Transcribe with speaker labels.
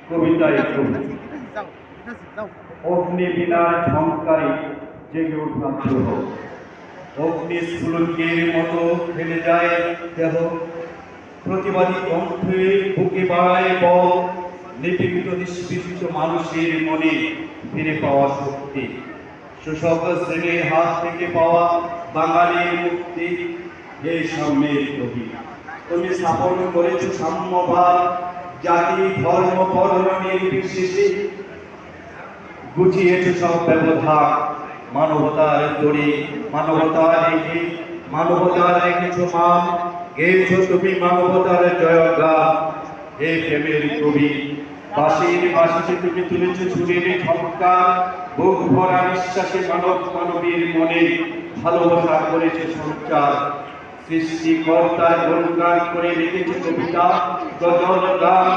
Speaker 1: কবিতায় কবি অগ্নি বিনার ঝংকারে জেগে উঠলাম দেহ, অগ্নি স্ফুলকের মতো ফেলে যায় দেহ, প্রতিবাদী কণ্ঠে বুকে বাড়ায় বল, নিপীড়িত নিষ্পীড়িত মানুষের মনে ফিরে পাওয়া শক্তি, শোষক শ্রেণীর হাত থেকে পাওয়া বাঙালির মুক্তি। হে সাম্যের কবি, তুমি স্থাপন করেছ সাম্যবাদ, জাতি ধর্ম বর্ণ নির্বিশেষে গুছিয়েছ সব ব্যবধান, মানবতার তরি মানবতার রেখে মানবতার রেখেছ মান, গেয়েছ তুমি মানবতার জয়গান। হে প্রেমের কবি, বাঁশির বাঁশিতে তুমি তুলেছ সুরের ঝংকার, বুক ভরা নিঃশ্বাসে মানব মানবীর মনে ভালোবাসা করেছে সঞ্চার। সৃষ্টিকর্তার গুণগান করে রেখেছে কবিতা, গজল গান।